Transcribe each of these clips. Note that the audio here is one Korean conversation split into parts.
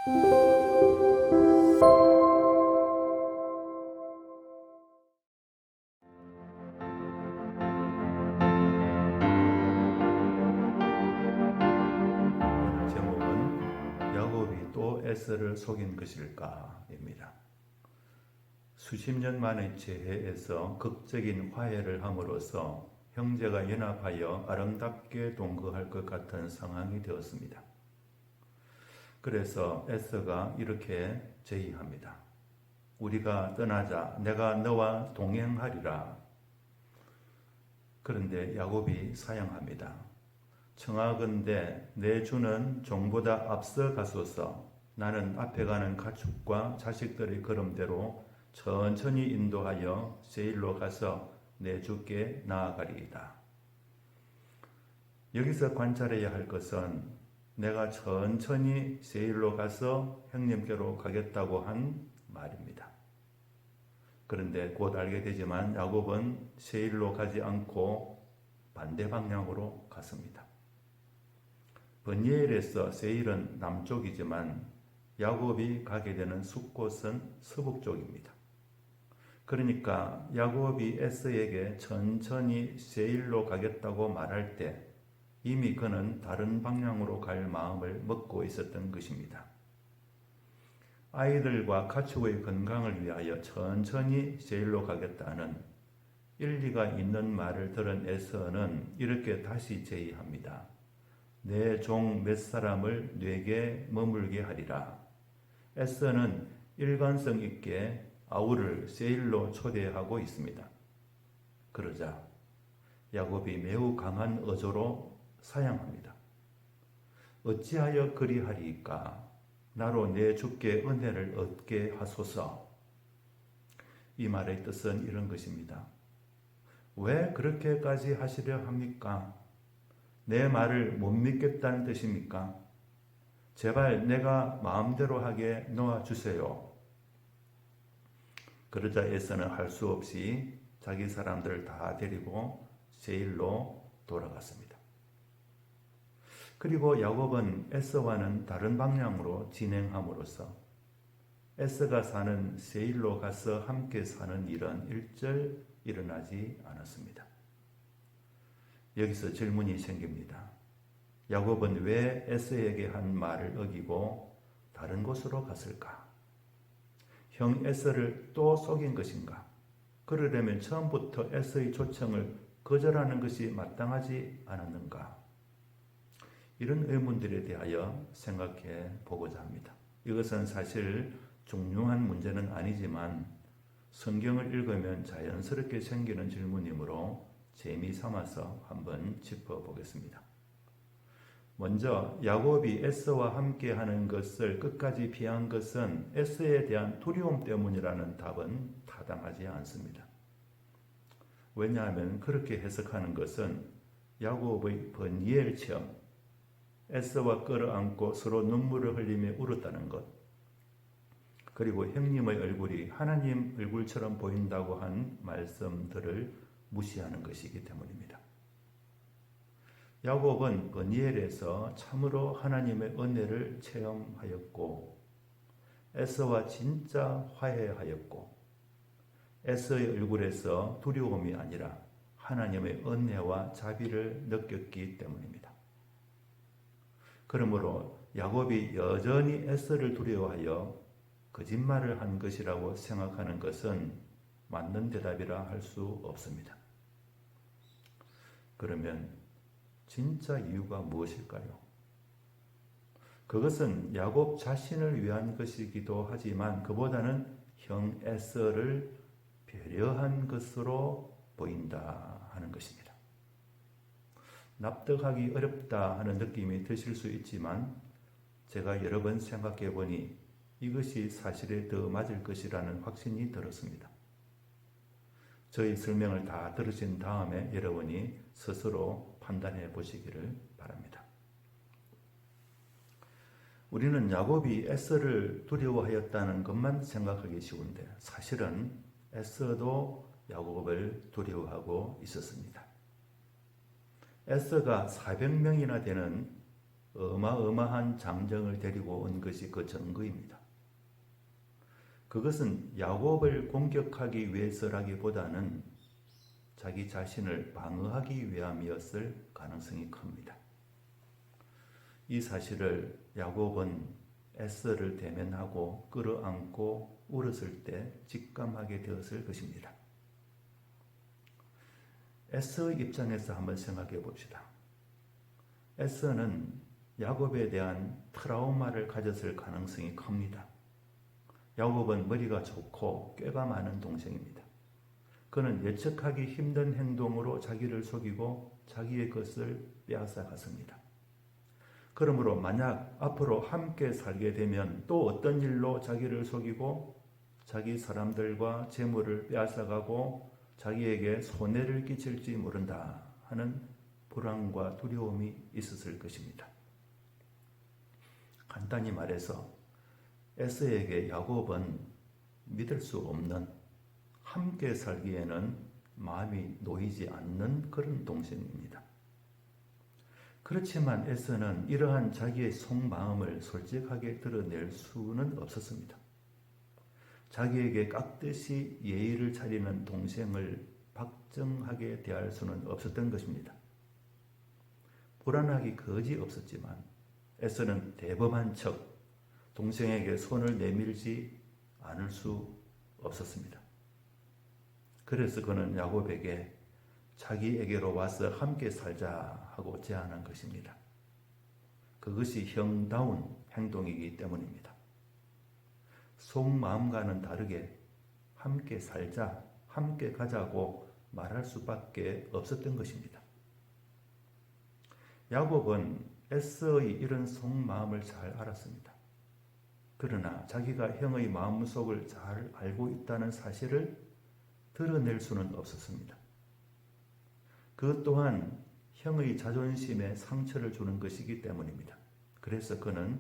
오늘 제목은 야곱이 또 에서를 속인 것일까입니다. 수십 년 만의 재해에서 극적인 화해를 함으로써 형제가 연합하여 아름답게 동거할 것 같은 상황이 되었습니다. 그래서 에서가 이렇게 제의합니다. 우리가 떠나자. 내가 너와 동행하리라. 그런데 야곱이 사양합니다. 청하건대 내 주는 종보다 앞서 가소서. 나는 앞에 가는 가축과 자식들의 걸음대로 천천히 인도하여 세일로 가서 내 주께 나아가리이다. 여기서 관찰해야 할 것은 내가 천천히 세일로 가서 형님께로 가겠다고 한 말입니다. 그런데 곧 알게 되지만 야곱은 세일로 가지 않고 반대 방향으로 갔습니다. 브니엘에서 세일은 남쪽이지만 야곱이 가게 되는 숫곳은 서북 쪽입니다. 그러니까 야곱이 에서에게 천천히 세일로 가겠다고 말할 때 이미 그는 다른 방향으로 갈 마음을 먹고 있었던 것입니다. 아이들과 가축의 건강을 위하여 천천히 세일로 가겠다는 일리가 있는 말을 들은 에서는 이렇게 다시 제의합니다. 내 종 몇 사람을 내게 머물게 하리라. 에서는 일관성 있게 아우를 세일로 초대하고 있습니다. 그러자 야곱이 매우 강한 어조로 사양합니다. 어찌하여 그리하리이까? 나로 내 주께 은혜를 얻게 하소서. 이 말의 뜻은 이런 것입니다. 왜 그렇게까지 하시려 합니까? 내 말을 못 믿겠다는 뜻입니까? 제발 내가 마음대로 하게 놓아주세요. 그러자 에서는 할 수 없이 자기 사람들을 다 데리고 세일로 돌아갔습니다. 그리고 야곱은 에서와는 다른 방향으로 진행함으로써 에서가 사는 세일로 가서 함께 사는 일은 일절 일어나지 않았습니다. 여기서 질문이 생깁니다. 야곱은 왜 에서에게 한 말을 어기고 다른 곳으로 갔을까? 형 에서를 또 속인 것인가? 그러려면 처음부터 에서의 초청을 거절하는 것이 마땅하지 않았는가? 이런 의문들에 대하여 생각해 보고자 합니다. 이것은 사실 중요한 문제는 아니지만 성경을 읽으면 자연스럽게 생기는 질문이므로 재미삼아서 한번 짚어보겠습니다. 먼저 야곱이 에서와 함께하는 것을 끝까지 피한 것은 에서에 대한 두려움 때문이라는 답은 타당하지 않습니다. 왜냐하면 그렇게 해석하는 것은 야곱의 브니엘 체험, 에서와 끌어안고 서로 눈물을 흘리며 울었다는 것, 그리고 형님의 얼굴이 하나님 얼굴처럼 보인다고 한 말씀들을 무시하는 것이기 때문입니다. 야곱은 브니엘에서 참으로 하나님의 은혜를 체험하였고 에서와 진짜 화해하였고 에서의 얼굴에서 두려움이 아니라 하나님의 은혜와 자비를 느꼈기 때문입니다. 그러므로 야곱이 여전히 에서를 두려워하여 거짓말을 한 것이라고 생각하는 것은 맞는 대답이라 할 수 없습니다. 그러면 진짜 이유가 무엇일까요? 그것은 야곱 자신을 위한 것이기도 하지만 그보다는 형 에서를 배려한 것으로 보인다 하는 것입니다. 납득하기 어렵다 하는 느낌이 드실 수 있지만 제가 여러 번 생각해 보니 이것이 사실에 더 맞을 것이라는 확신이 들었습니다. 저희 설명을 다 들으신 다음에 여러분이 스스로 판단해 보시기를 바랍니다. 우리는 야곱이 에서를 두려워하였다는 것만 생각하기 쉬운데 사실은 에서도 야곱을 두려워하고 있었습니다. 에서가 400명이나 되는 어마어마한 장정을 데리고 온 것이 그 증거입니다. 그것은 야곱을 공격하기 위해서라기보다는 자기 자신을 방어하기 위함이었을 가능성이 큽니다. 이 사실을 야곱은 에서를 대면하고 끌어안고 울었을 때 직감하게 되었을 것입니다. 에서의 입장에서 한번 생각해 봅시다. 에서는 야곱에 대한 트라우마를 가졌을 가능성이 큽니다. 야곱은 머리가 좋고 꾀가 많은 동생입니다. 그는 예측하기 힘든 행동으로 자기를 속이고 자기의 것을 빼앗아 갔습니다. 그러므로 만약 앞으로 함께 살게 되면 또 어떤 일로 자기를 속이고 자기 사람들과 재물을 빼앗아가고 자기에게 손해를 끼칠지 모른다 하는 불안과 두려움이 있었을 것입니다. 간단히 말해서 에서에게 야곱은 믿을 수 없는, 함께 살기에는 마음이 놓이지 않는 그런 동생입니다. 그렇지만 에서는 이러한 자기의 속마음을 솔직하게 드러낼 수는 없었습니다. 자기에게 깍듯이 예의를 차리는 동생을 박정하게 대할 수는 없었던 것입니다. 불안하기 거지 없었지만 에서는 대범한 척 동생에게 손을 내밀지 않을 수 없었습니다. 그래서 그는 야곱에게 자기에게로 와서 함께 살자 하고 제안한 것입니다. 그것이 형다운 행동이기 때문입니다. 속마음과는 다르게 함께 살자, 함께 가자고 말할 수밖에 없었던 것입니다. 야곱은 에서의 이런 속마음을 잘 알았습니다. 그러나 자기가 형의 마음속을 잘 알고 있다는 사실을 드러낼 수는 없었습니다. 그 또한 형의 자존심에 상처를 주는 것이기 때문입니다. 그래서 그는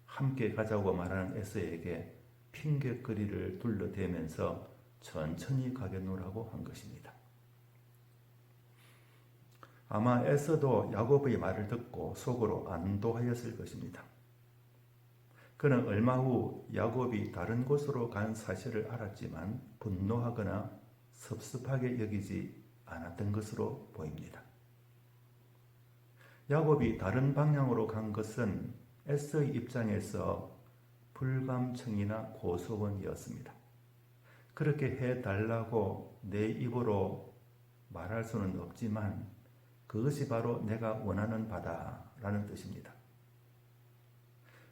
함께 가자고 말하는 에서에게 핑계거리를 둘러대면서 천천히 가겠노라고 한 것입니다. 아마 에서도 야곱의 말을 듣고 속으로 안도하였을 것입니다. 그는 얼마 후 야곱이 다른 곳으로 간 사실을 알았지만 분노하거나 섭섭하게 여기지 않았던 것으로 보입니다. 야곱이 다른 방향으로 간 것은 에서의 입장에서 불감청이나 고소원이었습니다. 그렇게 해달라고 내 입으로 말할 수는 없지만 그것이 바로 내가 원하는 바다라는 뜻입니다.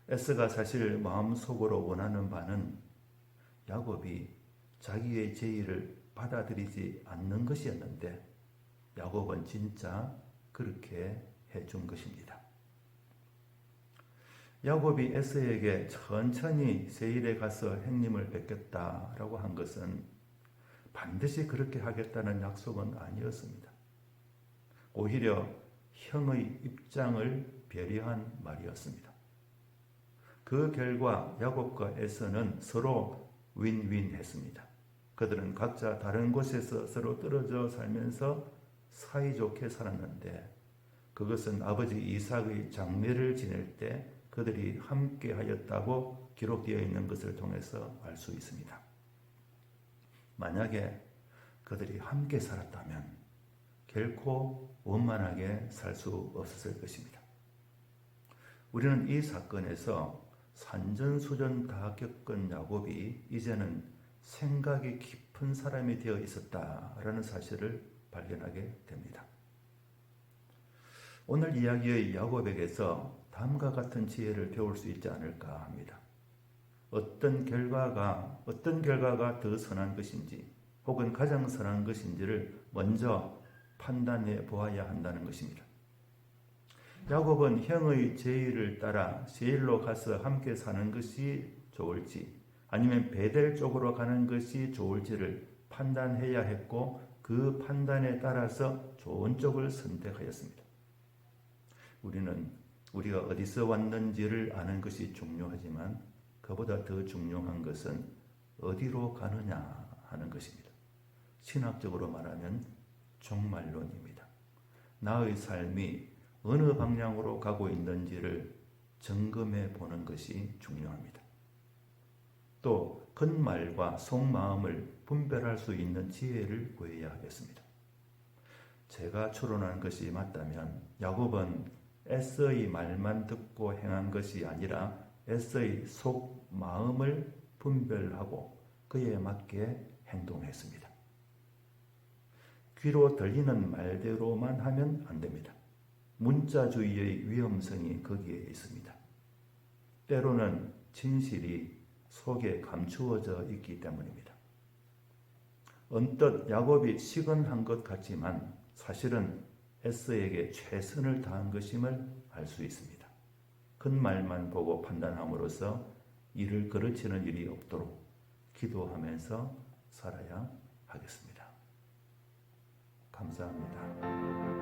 에서가 사실 마음속으로 원하는 바는 야곱이 자기의 제의를 받아들이지 않는 것이었는데 야곱은 진짜 그렇게 해준 것입니다. 야곱이 에서에게 천천히 세일에 가서 형님을 뵙겠다라고 한 것은 반드시 그렇게 하겠다는 약속은 아니었습니다. 오히려 형의 입장을 배려한 말이었습니다. 그 결과 야곱과 에서는 서로 윈윈했습니다. 그들은 각자 다른 곳에서 서로 떨어져 살면서 사이좋게 살았는데 그것은 아버지 이삭의 장례를 지낼 때 그들이 함께 하였다고 기록되어 있는 것을 통해서 알 수 있습니다. 만약에 그들이 함께 살았다면 결코 원만하게 살 수 없었을 것입니다. 우리는 이 사건에서 산전수전 다 겪은 야곱이 이제는 생각이 깊은 사람이 되어 있었다라는 사실을 발견하게 됩니다. 오늘 이야기의 야곱에게서 다음과 같은 지혜를 배울 수 있지 않을까 합니다. 어떤 결과가 더 선한 것인지 혹은 가장 선한 것인지를 먼저 판단해 보아야 한다는 것입니다. 야곱은 형의 제의를 따라 세일로 가서 함께 사는 것이 좋을지 아니면 베델 쪽으로 가는 것이 좋을지를 판단해야 했고 그 판단에 따라서 좋은 쪽을 선택하였습니다. 우리가 어디서 왔는지를 아는 것이 중요하지만 그보다 더 중요한 것은 어디로 가느냐 하는 것입니다. 신학적으로 말하면 종말론입니다. 나의 삶이 어느 방향으로 가고 있는지를 점검해 보는 것이 중요합니다. 또 겉말과 속마음을 분별할 수 있는 지혜를 구해야 하겠습니다. 제가 추론한 것이 맞다면 야곱은 에서의 말만 듣고 행한 것이 아니라 에서의 속마음을 분별하고 그에 맞게 행동했습니다. 귀로 들리는 말대로만 하면 안 됩니다. 문자주의의 위험성이 거기에 있습니다. 때로는 진실이 속에 감추어져 있기 때문입니다. 언뜻 야곱이 시건한 것 같지만 사실은 에서에게 최선을 다한 것임을 알 수 있습니다. 큰 말만 보고 판단함으로써 이를 그르치는 일이 없도록 기도하면서 살아야 하겠습니다. 감사합니다.